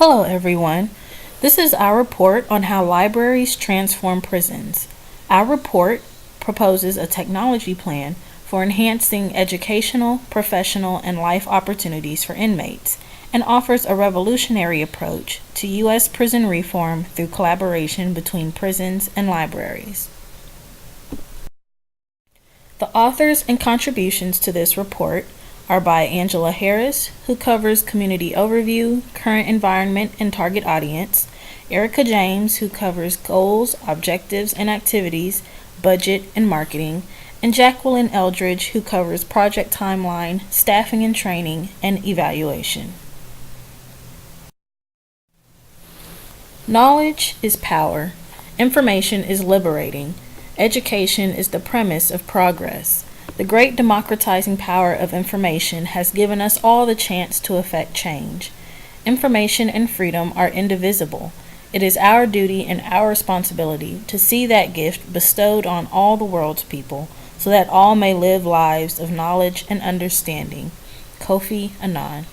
Hello, everyone. This is our report on how libraries transform prisons. Our report proposes a technology plan for enhancing educational, professional, and life opportunities for inmates and offers a revolutionary approach to U.S. prison reform through collaboration between prisons and libraries. The authors and contributions to this report are by Angela Harris, who covers community overview, current environment, and target audience, Erica James, who covers goals, objectives, and activities, budget, and marketing, and Jacqueline Eldridge, who covers project timeline, staffing and training, and evaluation. Knowledge is power. Information is liberating. Education is the premise of progress. The great democratizing power of information has given us all the chance to effect change. Information and freedom are indivisible. It is our duty and our responsibility to see that gift bestowed on all the world's people so that all may live lives of knowledge and understanding. Kofi Annan.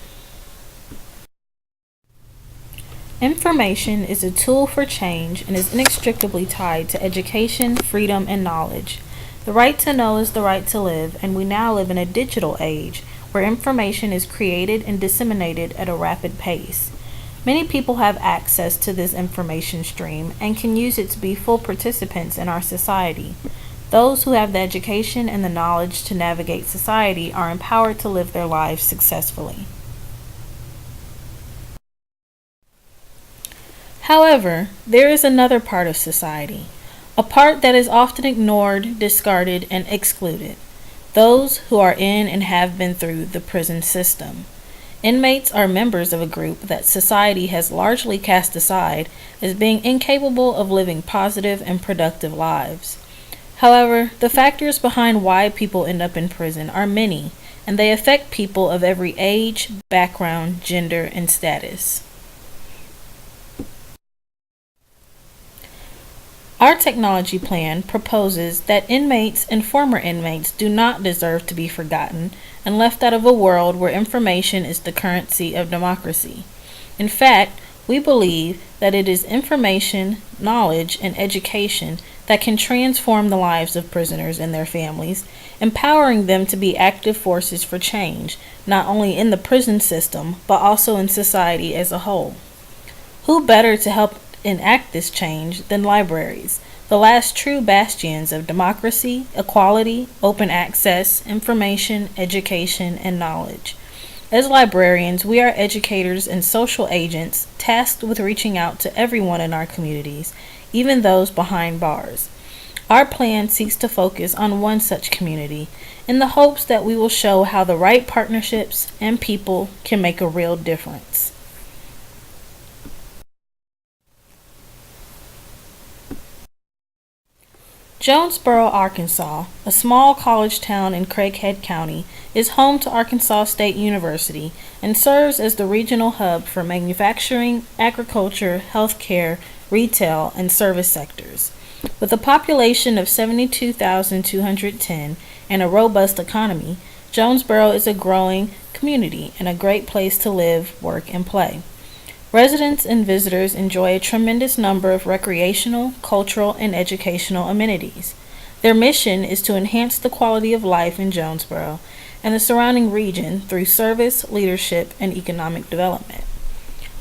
Information is a tool for change and is inextricably tied to education, freedom, and knowledge. The right to know is the right to live, and we now live in a digital age where information is created and disseminated at a rapid pace. Many people have access to this information stream and can use it to be full participants in our society. Those who have the education and the knowledge to navigate society are empowered to live their lives successfully. However, there is another part of society, a part that is often ignored, discarded, and excluded. Those who are in and have been through the prison system. Inmates are members of a group that society has largely cast aside as being incapable of living positive and productive lives. However, the factors behind why people end up in prison are many, and they affect people of every age, background, gender, and status. Our technology plan proposes that inmates and former inmates do not deserve to be forgotten and left out of a world where information is the currency of democracy. In fact, we believe that it is information, knowledge, and education that can transform the lives of prisoners and their families, empowering them to be active forces for change, not only in the prison system, but also in society as a whole. Who better to help enact this change than libraries, the last true bastions of democracy, equality, open access, information, education, and knowledge. As librarians, we are educators and social agents tasked with reaching out to everyone in our communities, even those behind bars. Our plan seeks to focus on one such community in the hopes that we will show how the right partnerships and people can make a real difference. Jonesboro, Arkansas, a small college town in Craighead County, is home to Arkansas State University and serves as the regional hub for manufacturing, agriculture, healthcare, retail, and service sectors. With a population of 72,210 and a robust economy, Jonesboro is a growing community and a great place to live, work, and play. Residents and visitors enjoy a tremendous number of recreational, cultural, and educational amenities. Their mission is to enhance the quality of life in Jonesboro and the surrounding region through service, leadership, and economic development.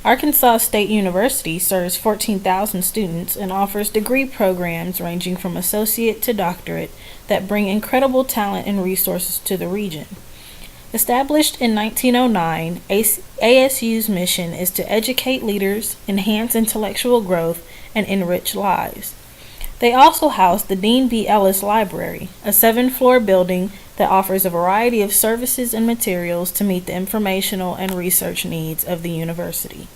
Arkansas State University serves 14,000 students and offers degree programs ranging from associate to doctorate that bring incredible talent and resources to the region. Established in 1909, ASU's mission is to educate leaders, enhance intellectual growth, and enrich lives. They also house the Dean B. Ellis Library, a 7-floor building that offers a variety of services and materials to meet the informational and research needs of the university.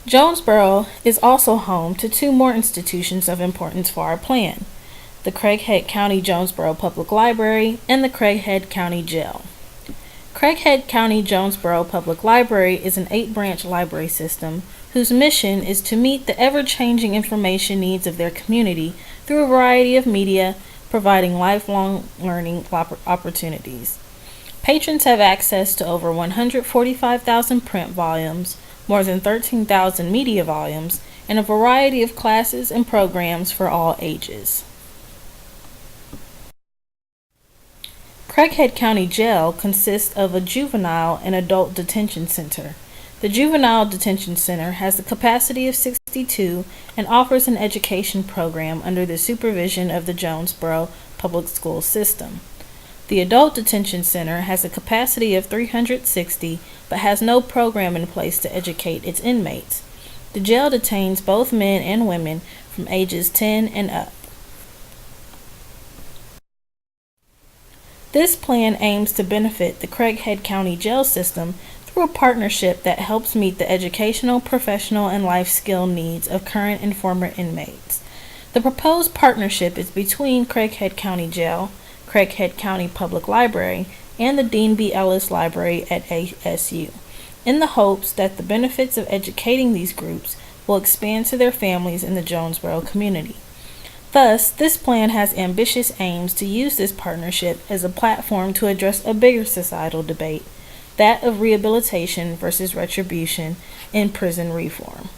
Jonesboro is also home to 2 more institutions of importance for our plan: the Craighead County Jonesboro Public Library, and the Craighead County Jail. Craighead County Jonesboro Public Library is an 8-branch library system whose mission is to meet the ever-changing information needs of their community through a variety of media, providing lifelong learning opportunities. Patrons have access to over 145,000 print volumes, more than 13,000 media volumes, and a variety of classes and programs for all ages. Craighead County Jail consists of a juvenile and adult detention center. The Juvenile Detention Center has the capacity of 62 and offers an education program under the supervision of the Jonesboro Public School System. The Adult Detention Center has a capacity of 360 but has no program in place to educate its inmates. The jail detains both men and women from ages 10 and up. This plan aims to benefit the Craighead County Jail System through a partnership that helps meet the educational, professional, and life skill needs of current and former inmates. The proposed partnership is between Craighead County Jail, Craighead County Public Library, and the Dean B. Ellis Library at ASU, in the hopes that the benefits of educating these groups will expand to their families in the Jonesboro community. Thus, this plan has ambitious aims to use this partnership as a platform to address a bigger societal debate, that of rehabilitation versus retribution in prison reform.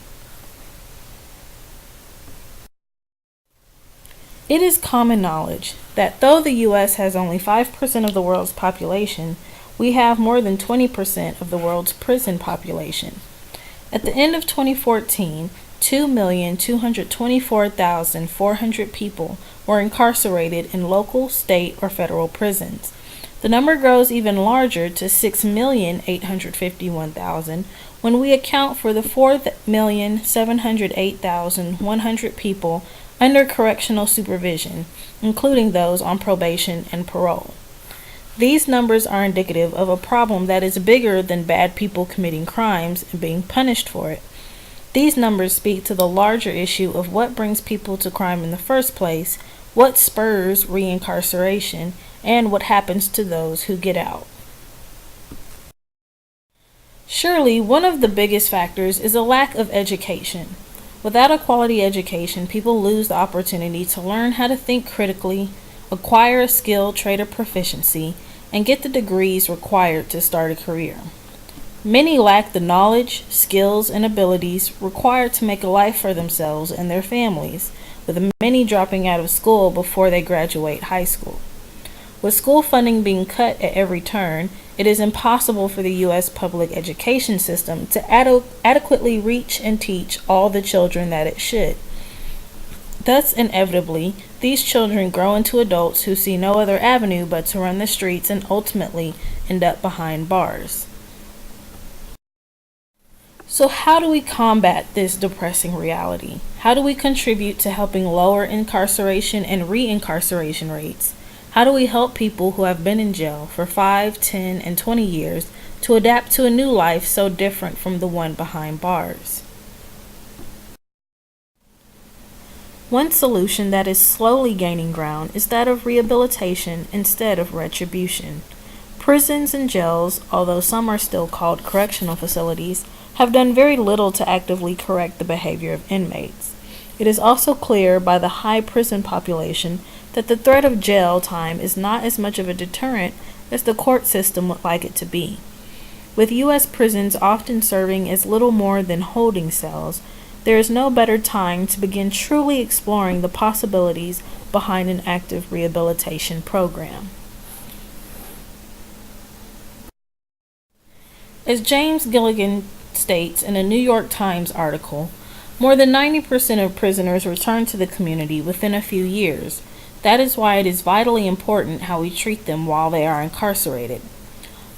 It is common knowledge that though the U.S. has only 5% of the world's population, we have more than 20% of the world's prison population. At the end of 2014, 2,224,400 people were incarcerated in local, state, or federal prisons. The number grows even larger to 6,851,000 when we account for the 4,708,100 people under correctional supervision, including those on probation and parole. These numbers are indicative of a problem that is bigger than bad people committing crimes and being punished for it. These numbers speak to the larger issue of what brings people to crime in the first place, what spurs reincarceration, and what happens to those who get out. Surely, one of the biggest factors is a lack of education. Without a quality education, people lose the opportunity to learn how to think critically, acquire a skill, trade, or proficiency, and get the degrees required to start a career. Many lack the knowledge, skills, and abilities required to make a life for themselves and their families, with many dropping out of school before they graduate high school. With school funding being cut at every turn, it is impossible for the U.S. public education system to adequately reach and teach all the children that it should. Thus, inevitably, these children grow into adults who see no other avenue but to run the streets and ultimately end up behind bars. So how do we combat this depressing reality? How do we contribute to helping lower incarceration and reincarceration rates? How do we help people who have been in jail for 5, 10, and 20 years to adapt to a new life so different from the one behind bars? One solution that is slowly gaining ground is that of rehabilitation instead of retribution. Prisons and jails, although some are still called correctional facilities, have done very little to actively correct the behavior of inmates. It is also clear by the high prison population that the threat of jail time is not as much of a deterrent as the court system would like it to be. With U.S. prisons often serving as little more than holding cells, there is no better time to begin truly exploring the possibilities behind an active rehabilitation program. As James Gilligan states in a New York Times article, more than 90% of prisoners return to the community within a few years. That is why it is vitally important how we treat them while they are incarcerated.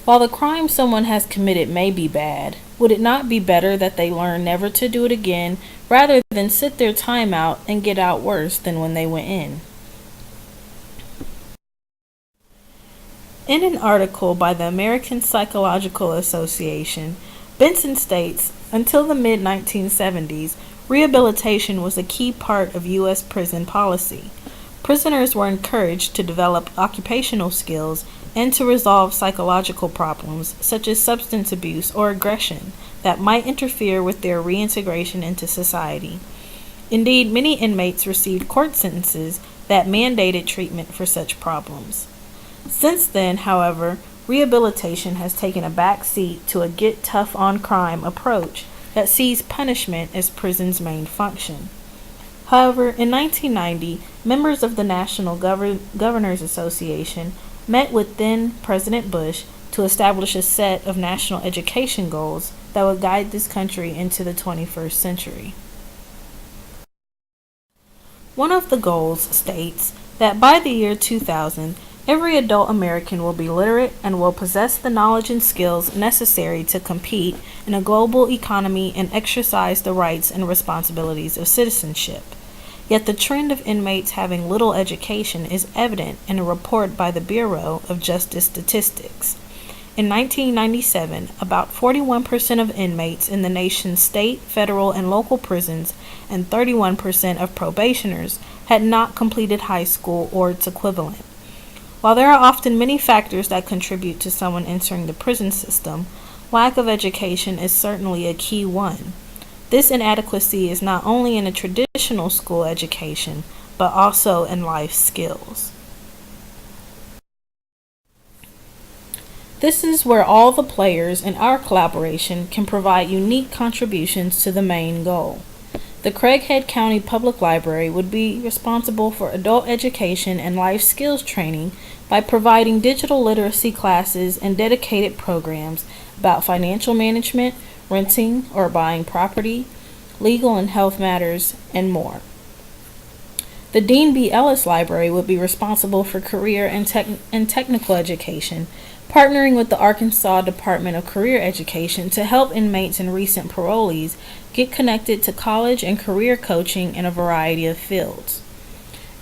While the crime someone has committed may be bad, would it not be better that they learn never to do it again rather than sit their time out and get out worse than when they went in? In an article by the American Psychological Association, Benson states, until the mid-1970s, rehabilitation was a key part of U.S. prison policy. Prisoners were encouraged to develop occupational skills and to resolve psychological problems such as substance abuse or aggression that might interfere with their reintegration into society. Indeed, many inmates received court sentences that mandated treatment for such problems. Since then, however, rehabilitation has taken a back seat to a get tough on crime approach that sees punishment as prison's main function. However, in 1990, members of the National Governors Association met with then President Bush to establish a set of national education goals that would guide this country into the 21st century. One of the goals states that by the year 2000, every adult American will be literate and will possess the knowledge and skills necessary to compete in a global economy and exercise the rights and responsibilities of citizenship. Yet the trend of inmates having little education is evident in a report by the Bureau of Justice Statistics. In 1997, about 41% of inmates in the nation's state, federal, and local prisons and 31% of probationers had not completed high school or its equivalent. While there are often many factors that contribute to someone entering the prison system, lack of education is certainly a key one. This inadequacy is not only in a traditional school education, but also in life skills. This is where all the players in our collaboration can provide unique contributions to the main goal. The Craighead County Public Library would be responsible for adult education and life skills training by providing digital literacy classes and dedicated programs about financial management, renting or buying property, legal and health matters, and more. The Dean B. Ellis Library would be responsible for career and technical education, partnering with the Arkansas Department of Career Education to help inmates and recent parolees get connected to college and career coaching in a variety of fields.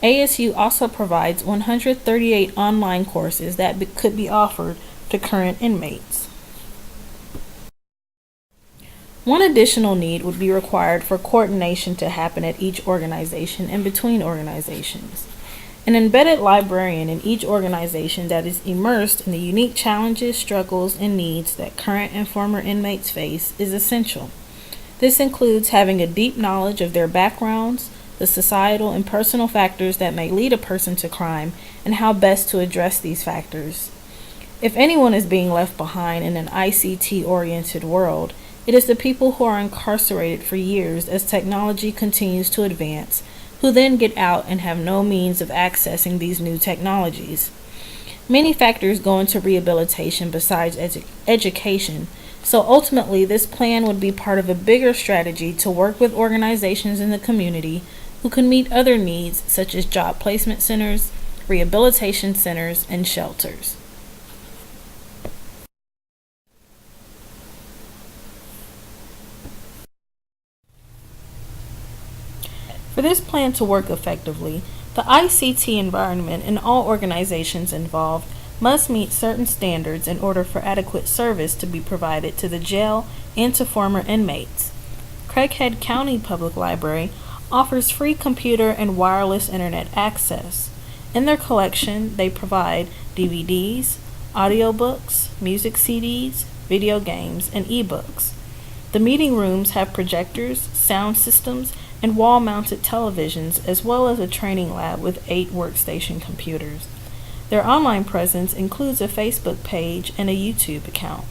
ASU also provides 138 online courses that could be offered to current inmates. One additional need would be required for coordination to happen at each organization and between organizations. An embedded librarian in each organization that is immersed in the unique challenges, struggles, and needs that current and former inmates face is essential. This includes having a deep knowledge of their backgrounds, the societal and personal factors that may lead a person to crime, and how best to address these factors. If anyone is being left behind in an ICT-oriented world, it is the people who are incarcerated for years as technology continues to advance, who then get out and have no means of accessing these new technologies. Many factors go into rehabilitation besides education, so ultimately this plan would be part of a bigger strategy to work with organizations in the community who can meet other needs such as job placement centers, rehabilitation centers, and shelters. For this plan to work effectively, the ICT environment and all organizations involved must meet certain standards in order for adequate service to be provided to the jail and to former inmates. Craighead County Public Library offers free computer and wireless internet access. In their collection, they provide DVDs, audiobooks, music CDs, video games, and ebooks. The meeting rooms have projectors, sound systems, and wall-mounted televisions, as well as a training lab with 8 workstation computers. Their online presence includes a Facebook page and a YouTube account.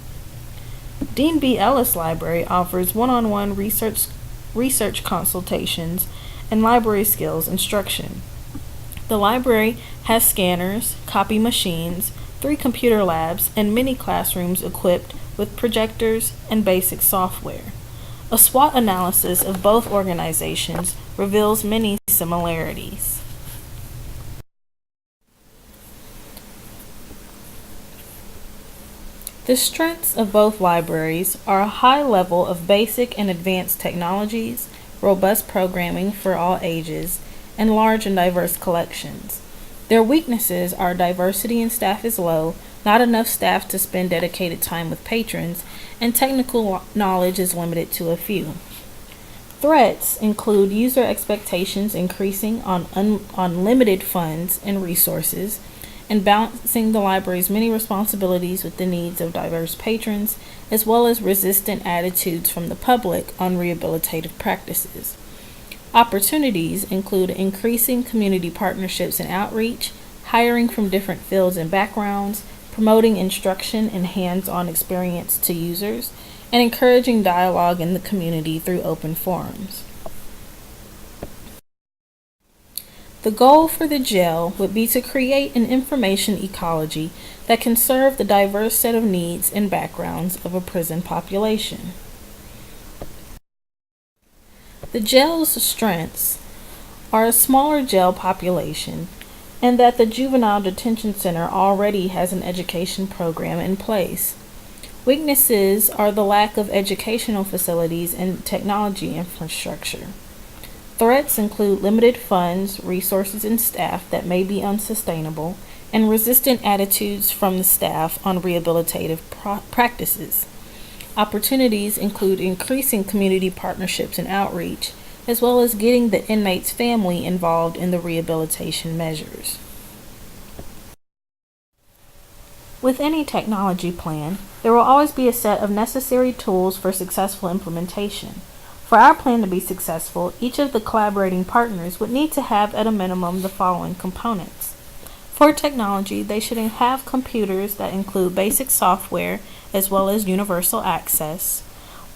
Dean B. Ellis Library offers one-on-one research consultations and library skills instruction. The library has scanners, copy machines, 3 computer labs, and many classrooms equipped with projectors and basic software. A SWOT analysis of both organizations reveals many similarities. The strengths of both libraries are a high level of basic and advanced technologies, robust programming for all ages, and large and diverse collections. Their weaknesses are diversity in staff is low, not enough staff to spend dedicated time with patrons, and technical knowledge is limited to a few. Threats include user expectations increasing on limited funds and resources, and balancing the library's many responsibilities with the needs of diverse patrons, as well as resistant attitudes from the public on rehabilitative practices. Opportunities include increasing community partnerships and outreach, hiring from different fields and backgrounds, promoting instruction and hands-on experience to users, and encouraging dialogue in the community through open forums. The goal for the jail would be to create an information ecology that can serve the diverse set of needs and backgrounds of a prison population. The jail's strengths are a smaller jail population and that the Juvenile Detention Center already has an education program in place. Weaknesses are the lack of educational facilities and technology infrastructure. Threats include limited funds, resources, and staff that may be unsustainable, and resistant attitudes from the staff on rehabilitative practices. Opportunities include increasing community partnerships and outreach, as well as getting the inmate's family involved in the rehabilitation measures. With any technology plan, there will always be a set of necessary tools for successful implementation. For our plan to be successful, each of the collaborating partners would need to have at a minimum the following components. For technology, they should have computers that include basic software as well as universal access,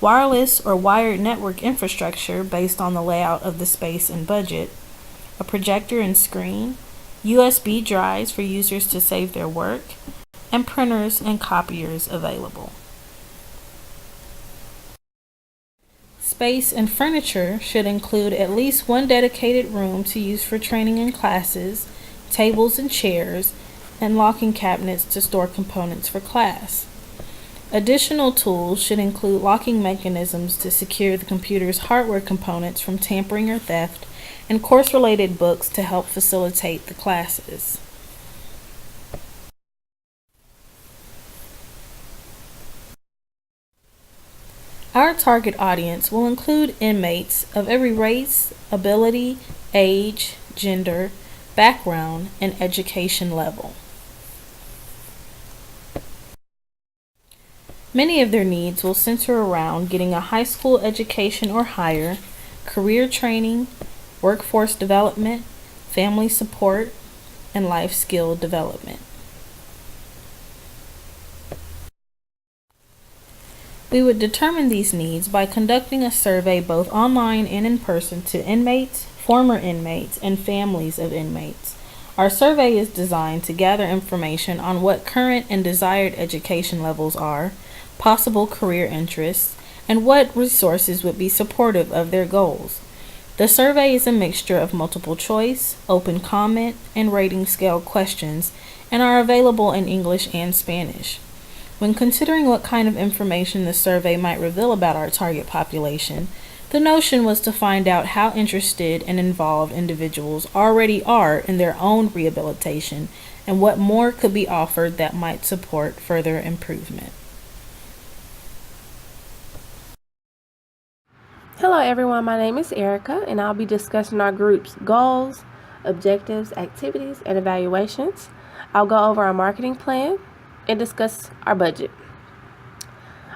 wireless or wired network infrastructure based on the layout of the space and budget, a projector and screen, USB drives for users to save their work, and printers and copiers available. Space and furniture should include at least one dedicated room to use for training and classes, tables and chairs, and locking cabinets to store components for class. Additional tools should include locking mechanisms to secure the computer's hardware components from tampering or theft, and course-related books to help facilitate the classes. Our target audience will include inmates of every race, ability, age, gender, background, and education level. Many of their needs will center around getting a high school education or higher, career training, workforce development, family support, and life skill development. We would determine these needs by conducting a survey both online and in person to inmates, former inmates, and families of inmates. Our survey is designed to gather information on what current and desired education levels are, possible career interests, and what resources would be supportive of their goals. The survey is a mixture of multiple choice, open comment, and rating scale questions, and are available in English and Spanish. When considering what kind of information the survey might reveal about our target population, the notion was to find out how interested and involved individuals already are in their own rehabilitation and what more could be offered that might support further improvement. Hello everyone, my name is Erica and I'll be discussing our group's goals, objectives, activities, and evaluations. I'll go over our marketing plan and discuss our budget.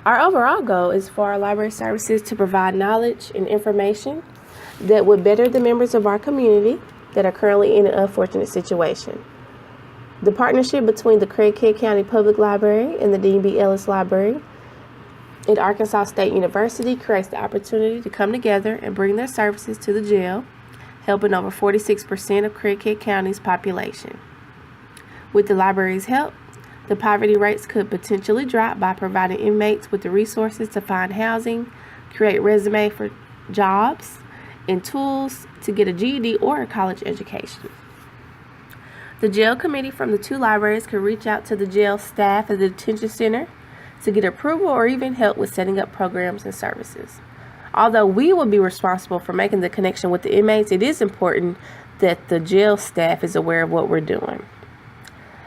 Our overall goal is for our library services to provide knowledge and information that would better the members of our community that are currently in an unfortunate situation. The partnership between the Craighead County Public Library and the Dean B. Ellis Library at Arkansas State University creates the opportunity to come together and bring their services to the jail, helping over 46% of Craighead County's population. With the library's help, the poverty rates could potentially drop by providing inmates with the resources to find housing, create resume for jobs, and tools to get a GED or a college education. The jail committee from the two libraries could reach out to the jail staff at the detention center to get approval or even help with setting up programs and services. Although we will be responsible for making the connection with the inmates, it is important that the jail staff is aware of what we're doing.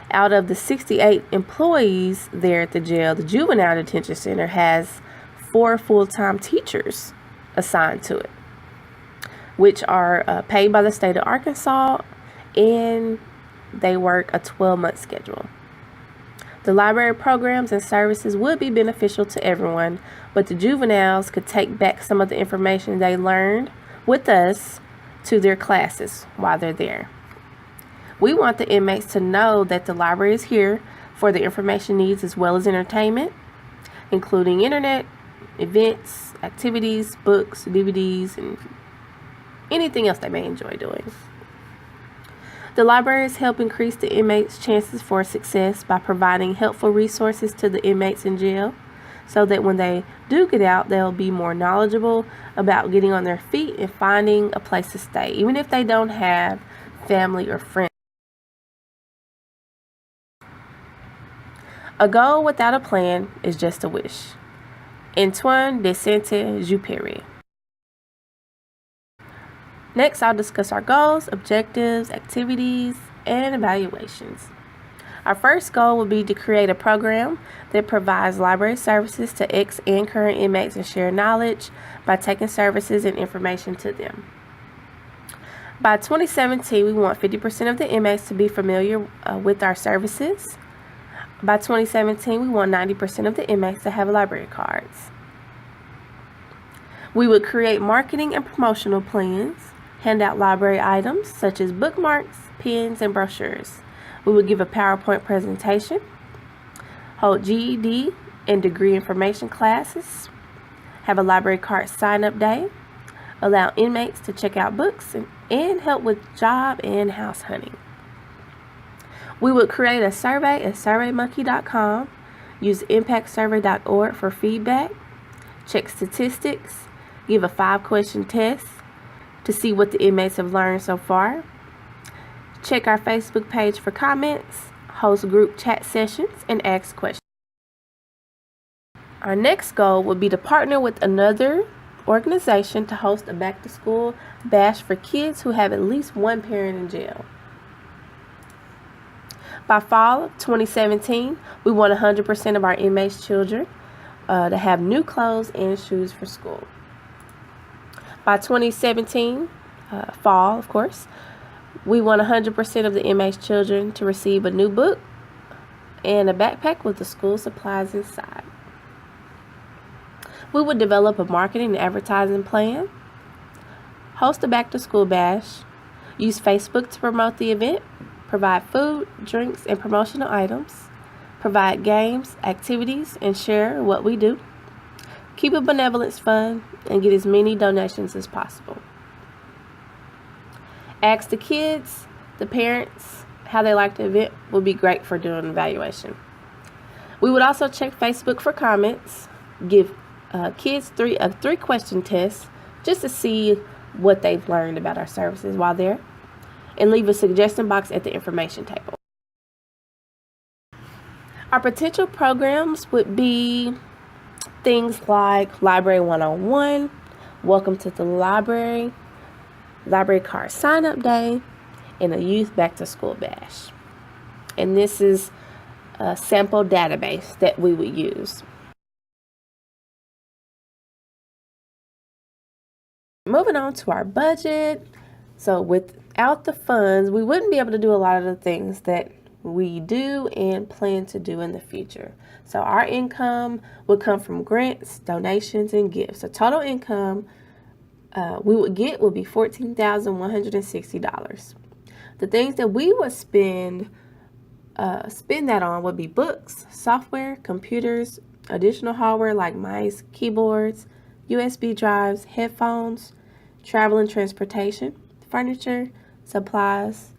Out of the 68 employees there at the jail, the Juvenile Detention Center has 4 full-time teachers assigned to it, which are paid by the state of Arkansas, and they work a 12-month schedule. The library programs and services would be beneficial to everyone, but the juveniles could take back some of the information they learned with us to their classes while they're there. We want the inmates to know that the library is here for the information needs as well as entertainment, including internet, events, activities, books, DVDs, and anything else they may enjoy doing. The libraries help increase the inmates' chances for success by providing helpful resources to the inmates in jail so that when they do get out, they'll be more knowledgeable about getting on their feet and finding a place to stay, even if they don't have family or friends. A goal without a plan is just a wish. Antoine de Saint-Exupéry. Next, I'll discuss our goals, objectives, activities, and evaluations. Our first goal would be to create a program that provides library services to ex and current inmates and share knowledge by taking services and information to them. By 2017, we want 50% of the inmates to be familiar with our services. By 2017, we want 90% of the inmates to have library cards. We would create marketing and promotional plans, hand out library items such as bookmarks, pens, and brochures. We would give a PowerPoint presentation, hold GED and degree information classes, have a library card sign-up day, allow inmates to check out books, and help with job and house hunting. We would create a survey at surveymonkey.com, use impactsurvey.org for feedback, check statistics, give a 5-question test to see what the inmates have learned so far, check our Facebook page for comments, host group chat sessions, and ask questions. Our next goal would be to partner with another organization to host a back-to-school bash for kids who have at least one parent in jail. By fall of 2017, we want 100% of our inmates' children to have new clothes and shoes for school. By 2017, fall, of course, we want 100% of the inmates' children to receive a new book and a backpack with the school supplies inside. We would develop a marketing and advertising plan, host a back-to-school bash, use Facebook to promote the event, provide food, drinks, and promotional items, provide games, activities, and share what we do, keep a benevolence fund, and get as many donations as possible. Ask the kids, the parents, how they like the event would be great for doing an evaluation. We would also check Facebook for comments, give kids a 3-question test just to see what they've learned about our services while there, and leave a suggestion box at the information table. Our potential programs would be things like Library 101, Welcome to the Library, Library Card Sign-Up Day, and a Youth Back-to-School Bash. And this is a sample database that we would use. Moving on to our budget. So without the funds, we wouldn't be able to do a lot of the things that we do and plan to do in the future. So our income would come from grants, donations, and gifts. The total income we would get would be $14,160. The things that we would spend that on would be books, software, computers, additional hardware like mice, keyboards, USB drives, headphones, travel and transportation, furniture, supplies,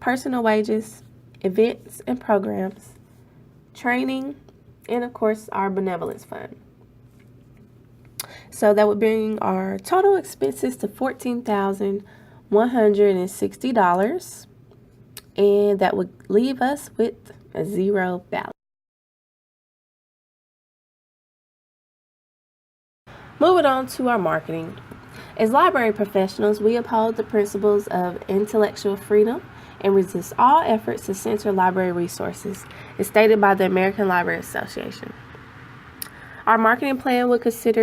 personal wages, events and programs, training, and of course our benevolence fund. So that would bring our total expenses to $14,160, and that would leave us with a zero balance. Moving on to our marketing. As library professionals, we uphold the principles of intellectual freedom and resist all efforts to censor library resources, as stated by the American Library Association. Our marketing plan would consist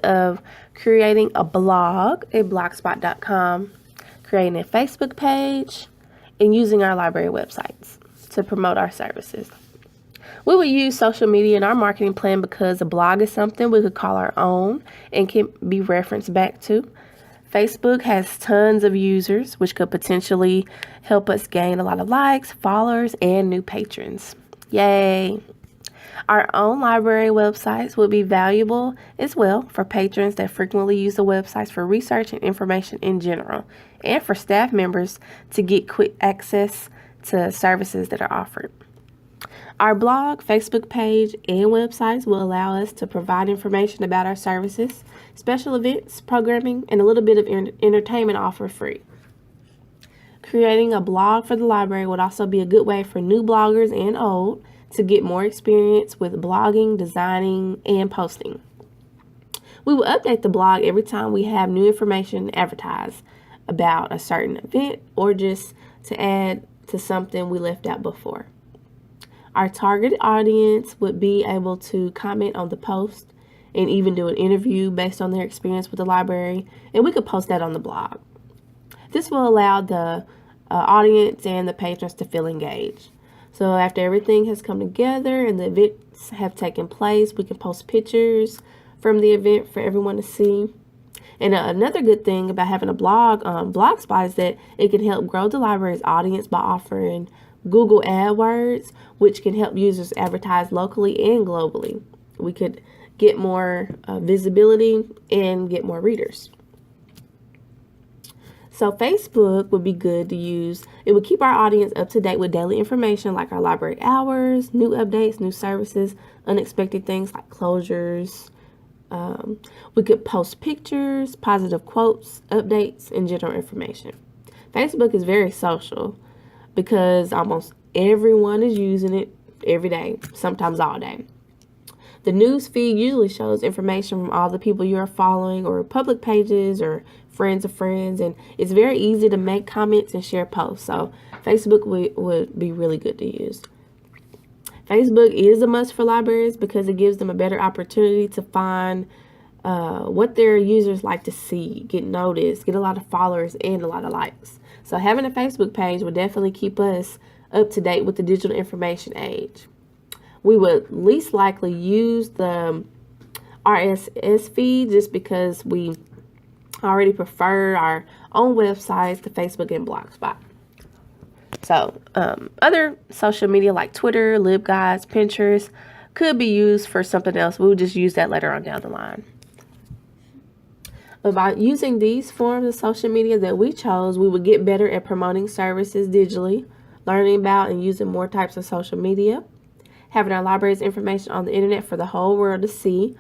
of creating a blog at blogspot.com, creating a Facebook page, and using our library websites to promote our services. We would use social media in our marketing plan because a blog is something we could call our own and can be referenced back to. Facebook has tons of users, which could potentially help us gain a lot of likes, followers, and new patrons. Yay! Our own library websites would be valuable as well for patrons that frequently use the websites for research and information in general, and for staff members to get quick access to services that are offered. Our blog, Facebook page, and websites will allow us to provide information about our services, special events, programming, and a little bit of entertainment offered free. Creating a blog for the library would also be a good way for new bloggers and old to get more experience with blogging, designing, and posting. We will update the blog every time we have new information advertised about a certain event or just to add to something we left out before. Our target audience would be able to comment on the post and even do an interview based on their experience with the library, and we could post that on the blog. This will allow the audience and the patrons to feel engaged. So after everything has come together and the events have taken place, we can post pictures from the event for everyone to see. And another good thing about having a blog on Blogspot is that it can help grow the library's audience by offering Google AdWords, which can help users advertise locally and globally. We could get more visibility and get more readers. So Facebook would be good to use. It would keep our audience up to date with daily information like our library hours, new updates, new services, unexpected things like closures. We could post pictures, positive quotes, updates, and general information. Facebook is very social because almost everyone is using it every day, sometimes all day. The news feed usually shows information from all the people you are following or public pages or friends of friends, and it's very easy to make comments and share posts. So Facebook would be really good to use. Facebook is a must for libraries because it gives them a better opportunity to find what their users like to see, get noticed, get a lot of followers, and a lot of likes. So having a Facebook page would definitely keep us up to date with the digital information age. We would least likely use the RSS feed just because we already prefer our own websites to Facebook and Blogspot. So other social media like Twitter, LibGuides, Pinterest could be used for something else. We'll just use that later on down the line. By using these forms of social media that we chose, we would get better at promoting services digitally, learning about and using more types of social media, having our library's information on the internet for the whole world to see,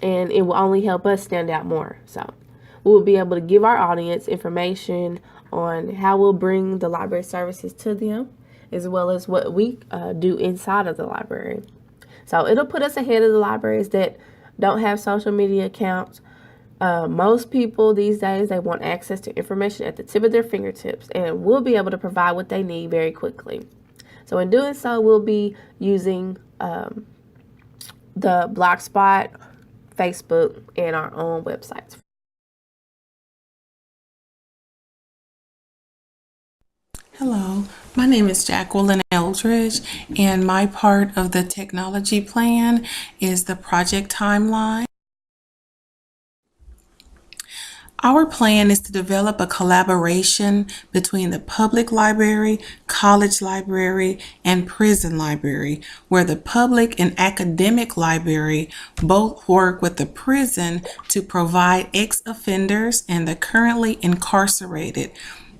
and it will only help us stand out more. So we will be able to give our audience information on how we'll bring the library services to them, as well as what we do inside of the library. So it'll put us ahead of the libraries that don't have social media accounts. Most people these days, they want access to information at the tip of their fingertips, and we'll be able to provide what they need very quickly. So in doing so, we'll be using the Blogspot, Facebook, and our own websites. Hello, my name is Jacqueline Eldridge, and my part of the technology plan is the project timeline. Our plan is to develop a collaboration between the public library, college library, and prison library, where the public and academic library both work with the prison to provide ex-offenders and the currently incarcerated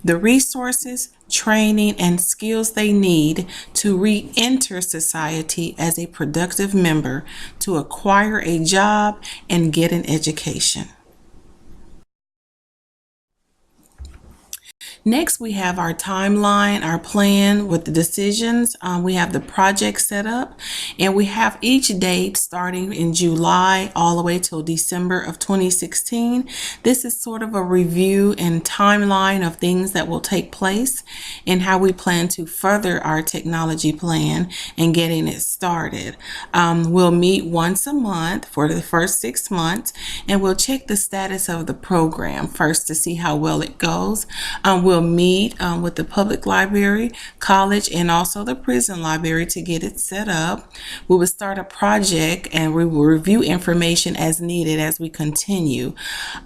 the resources, training, and skills they need to re-enter society as a productive member, to acquire a job and get an education. Next, we have our timeline, our plan with the decisions. We have the project set up, and we have each date starting in July all the way till December of 2016. This is sort of a review and timeline of things that will take place and how we plan to further our technology plan and getting it started. We'll meet once a month for the first 6 months, and we'll check the status of the program first to see how well it goes. We'll will meet with the public library, college, and also the prison library to get it set up. We will start a project and we will review information as needed as we continue.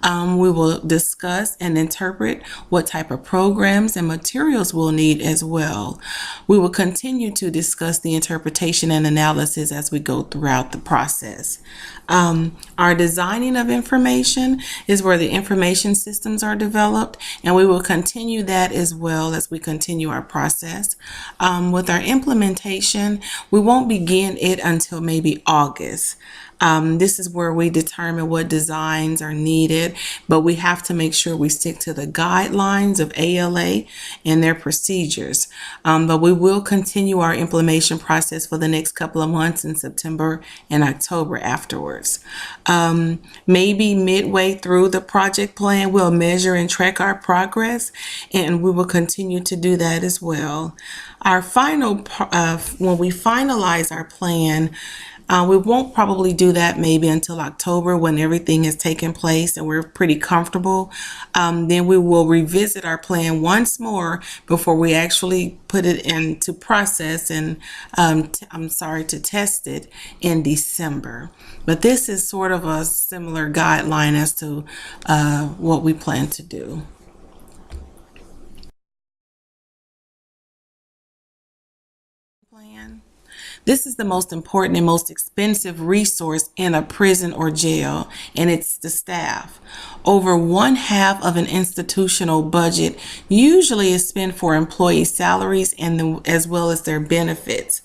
We will discuss and interpret what type of programs and materials we'll need as well. We will continue to discuss the interpretation and analysis as we go throughout the process. Our designing of information is where the information systems are developed, and we will continue that as well as we continue our process. With our implementation, we won't begin it until maybe August. This is where we determine what designs are needed, but we have to make sure we stick to the guidelines of ALA and their procedures. But we will continue our implementation process for the next couple of months in September and October afterwards. Maybe midway through the project plan, we'll measure and track our progress, and we will continue to do that as well. Our final, when we finalize our plan, we won't probably do that maybe until October when everything has taken place and we're pretty comfortable. Then we will revisit our plan once more before we actually put it into process and to test it in December. But this is sort of a similar guideline as to what we plan to do. This is the most important and most expensive resource in a prison or jail, and it's the staff. Over 1/2 of an institutional budget usually is spent for employee salaries and as well as their benefits.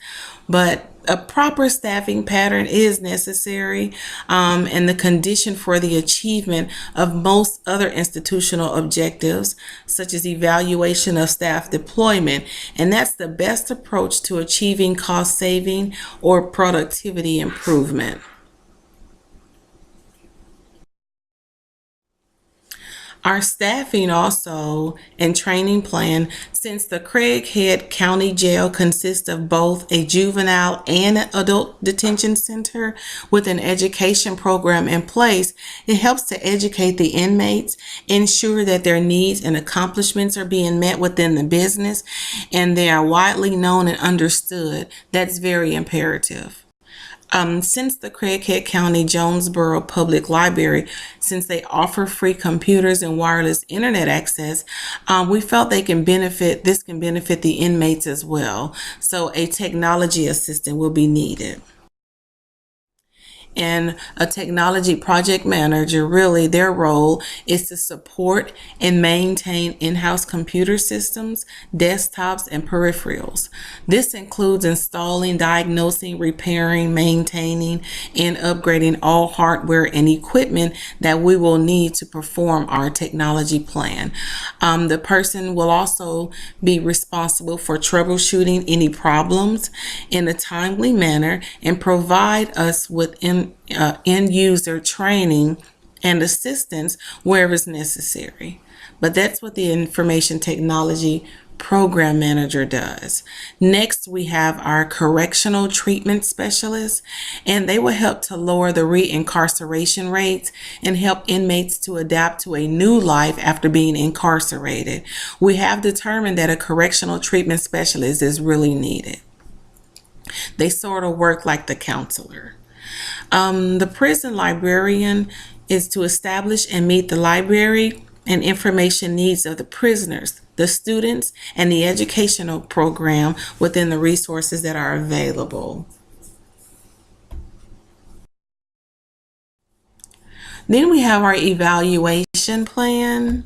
But a proper staffing pattern is necessary and the condition for the achievement of most other institutional objectives, such as evaluation of staff deployment. And that's the best approach to achieving cost saving or productivity improvement. Our staffing also and training plan, since the Craighead County Jail consists of both a juvenile and an adult detention center with an education program in place, it helps to educate the inmates, ensure that their needs and accomplishments are being met within the business, and they are widely known and understood. That's very imperative. Since the Craighead County Jonesboro Public Library, since they offer free computers and wireless internet access, we felt this can benefit the inmates as well. So a technology assistant will be needed. And a technology project manager, really their role is to support and maintain in-house computer systems, desktops, and peripherals. This includes installing, diagnosing, repairing, maintaining, and upgrading all hardware and equipment that we will need to perform our technology plan. The person will also be responsible for troubleshooting any problems in a timely manner and provide us with end user training and assistance wherever it's necessary. But that's what the information technology program manager does. Next, we have our correctional treatment specialists, and they will help to lower the reincarceration rates and help inmates to adapt to a new life after being incarcerated. We have determined that a correctional treatment specialist is really needed. They sort of work like the counselor. The prison librarian is to establish and meet the library and information needs of the prisoners, the students, and the educational program within the resources that are available. Then we have our evaluation plan.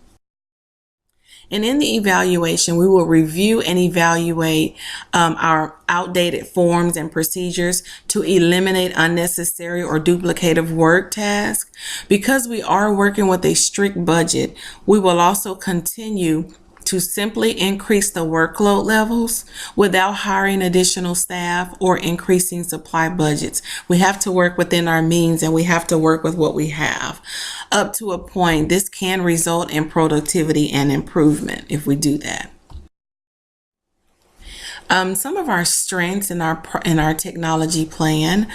And in the evaluation, we will review and evaluate our outdated forms and procedures to eliminate unnecessary or duplicative work tasks. Because we are working with a strict budget, we will also continue to simply increase the workload levels without hiring additional staff or increasing supply budgets. We have to work within our means and we have to work with what we have. Up to a point, this can result in productivity and improvement if we do that. Some of our strengths in our technology plan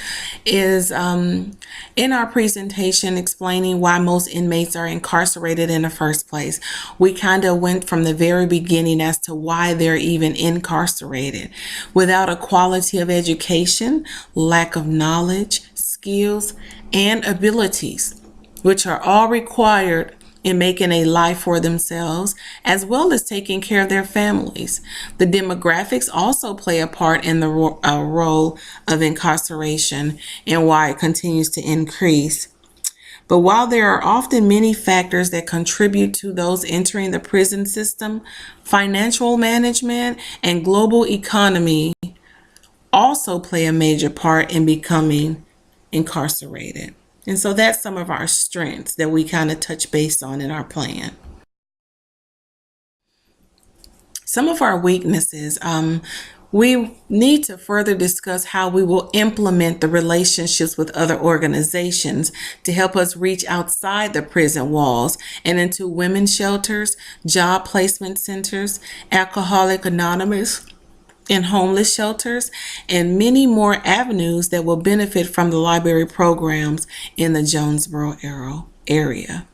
is in our presentation explaining why most inmates are incarcerated in the first place. We kind of went from the very beginning as to why they're even incarcerated. Without a quality of education, lack of knowledge, skills, and abilities, which are all required in making a life for themselves, as well as taking care of their families. The demographics also play a part in the role of incarceration and why it continues to increase. But while there are often many factors that contribute to those entering the prison system, financial management and global economy also play a major part in becoming incarcerated. And so that's some of our strengths that we kind of touch base on in our plan. Some of our weaknesses, we need to further discuss how we will implement the relationships with other organizations to help us reach outside the prison walls and into women's shelters, job placement centers, Alcoholics Anonymous, and homeless shelters, and many more avenues that will benefit from the library programs in the Jonesboro area.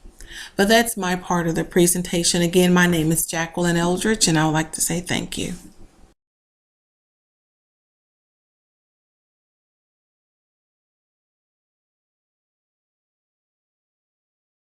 But that's my part of the presentation. Again, my name is Jacqueline Eldridge, and I would like to say thank you.